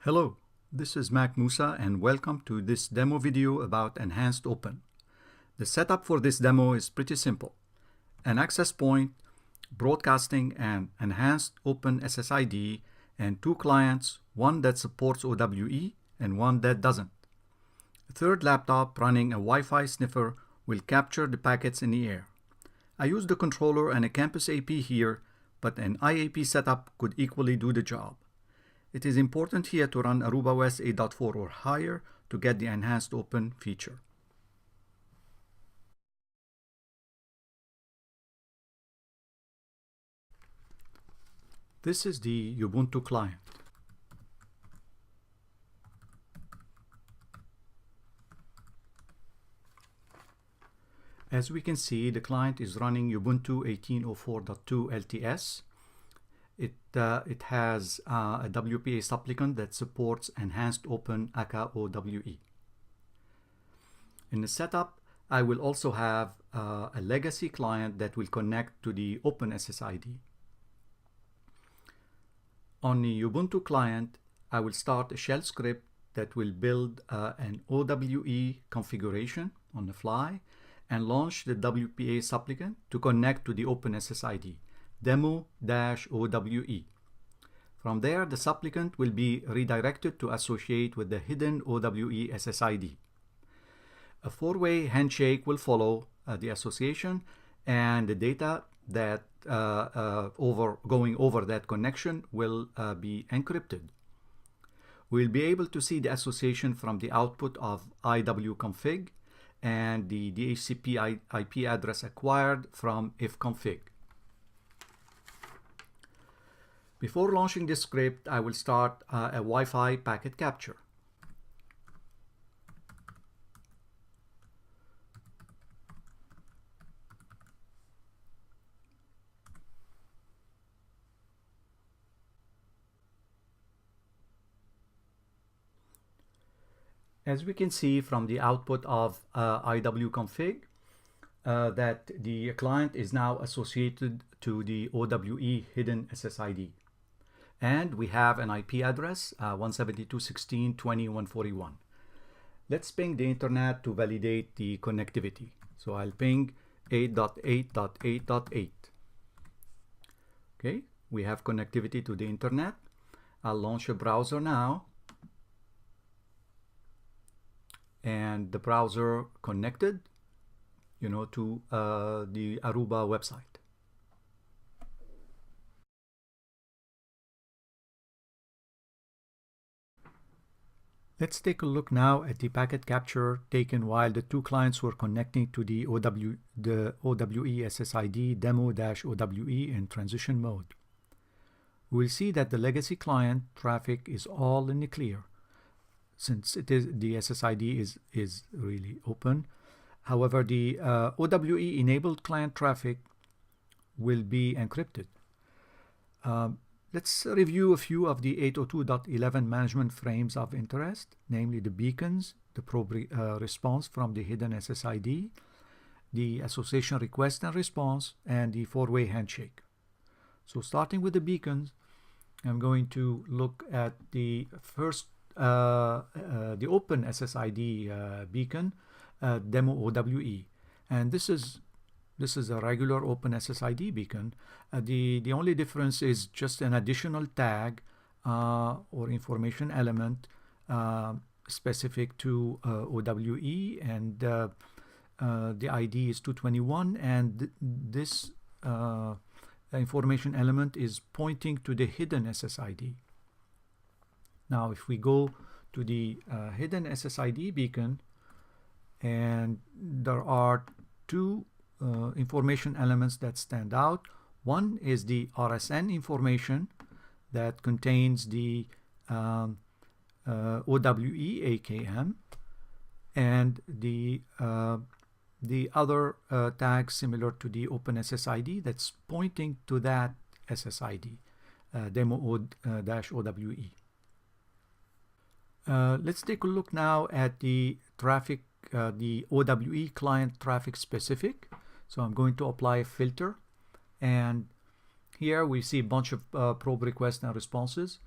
Hello, this is Mac Musa and welcome to this demo video about Enhanced Open. The setup for this demo is pretty simple. An access point, broadcasting an Enhanced Open SSID, and two clients, one that supports OWE and one that doesn't. A third laptop running a Wi-Fi sniffer will capture the packets in the air. I used the controller and a campus AP here, but an IAP setup could equally do the job. It is important here to run Aruba OS 8.4 or higher to get the Enhanced Open feature. This is the Ubuntu client. As we can see, the client is running Ubuntu 18.04.2 LTS. It has a WPA supplicant that supports Enhanced Open aka OWE. In the setup, I will also have a legacy client that will connect to the Open SSID. On the Ubuntu client, I will start a shell script that will build an OWE configuration on the fly and launch the WPA supplicant to connect to the Open SSID. Demo-OWE. From there, the supplicant will be redirected to associate with the hidden OWE SSID. A four-way handshake will follow the association, and the data that going over that connection will be encrypted. We'll be able to see the association from the output of iwconfig and the DHCP IP address acquired from ifconfig. Before launching this script, I will start a Wi-Fi packet capture. As we can see from the output of iwconfig, that the client is now associated to the OWE hidden SSID. And we have an IP address, 172.16.20.141. Let's ping the internet to validate the connectivity. So I'll ping 8.8.8.8. Okay, we have connectivity to the internet. I'll launch a browser now. And the browser connected, to the Aruba website. Let's take a look now at the packet capture taken while the two clients were connecting to the OWE SSID demo-OWE in transition mode. We'll see that the legacy client traffic is all in the clear, since the SSID is really open. However, the OWE enabled client traffic will be encrypted. Let's review a few of the 802.11 management frames of interest, namely the beacons, the probe response from the hidden SSID, the association request and response, and the four-way handshake. So starting with the beacons, I'm going to look at the first, the Open SSID beacon, demo-OWE. And this is a regular Open SSID beacon. The only difference is just an additional tag or information element specific to OWE, and the ID is 221, and this information element is pointing to the hidden SSID. Now if we go to the hidden SSID beacon, and there are two information elements that stand out. One is the RSN information that contains the OWE AKM, and the other tag similar to the Open SSID that's pointing to that SSID, demo-OWE. Let's take a look now at the traffic, the OWE client traffic specific. So I'm going to apply a filter, and here we see a bunch of probe requests and responses.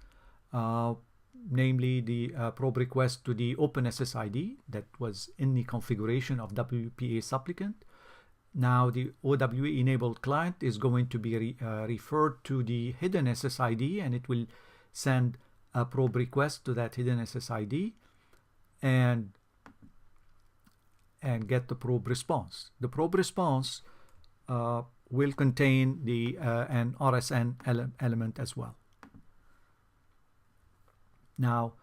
namely the probe request to the open SSID that was in the configuration of WPA supplicant. Now the OWE enabled client is going to be referred to the hidden SSID, and it will send a probe request to that hidden SSID and get the probe response. The probe response will contain an RSN element as well. Now,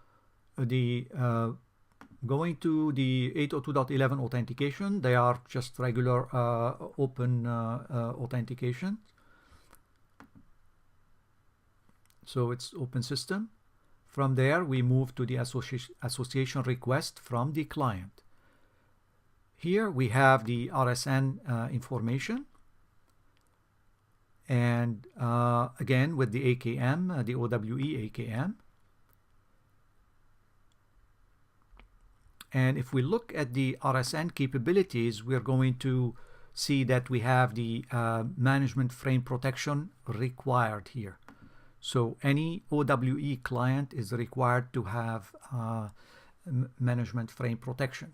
going to the 802.11 authentication, they are just regular open authentication. So it's open system. From there, we move to the association request from the client. Here we have the RSN information. And again, with the AKM, the OWE AKM. And if we look at the RSN capabilities, we're going to see that we have the management frame protection required here. So any OWE client is required to have management frame protection.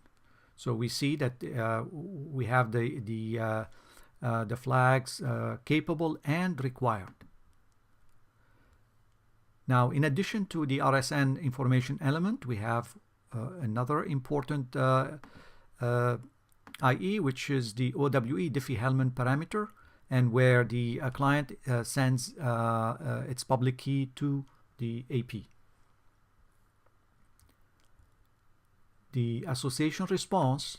So we see that we have the flags capable and required. Now, in addition to the RSN information element, we have another important IE, which is the OWE Diffie-Hellman parameter, and where the client sends its public key to the AP. The association response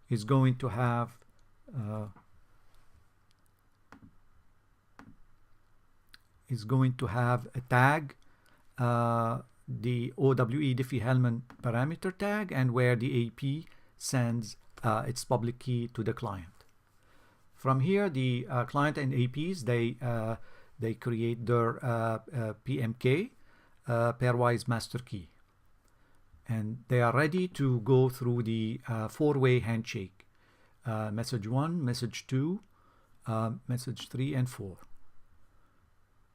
is going to have a tag, the OWE Diffie-Hellman parameter tag, and where the AP sends its public key to the client. From here, the client and APs, they create their PMK, pairwise master key. And they are ready to go through the four-way handshake. Message 1, message 2, message 3, and 4.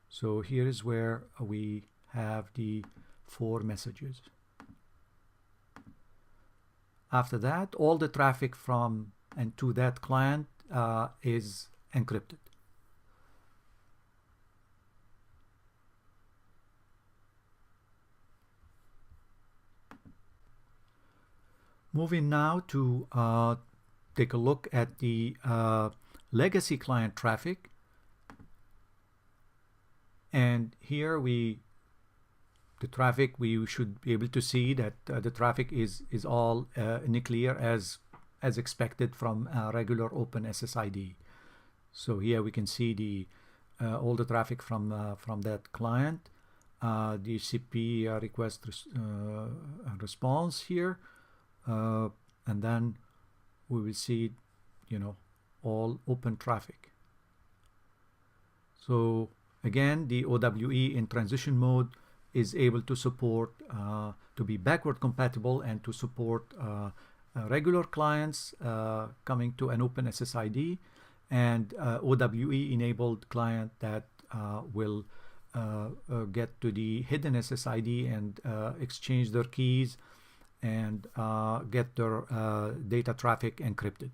So here is where we have the 4 messages. After that, all the traffic from and to that client is encrypted. Moving now to take a look at the legacy client traffic. And here the traffic, we should be able to see that the traffic is all nuclear as expected from regular open SSID. So here we can see all the traffic from that client, the CP request response here, and then we will see, all open traffic. So again, the OWE in transition mode is able to support, to be backward compatible and to support regular clients coming to an open SSID, and OWE enabled client that will get to the hidden SSID and exchange their keys and get their data traffic encrypted.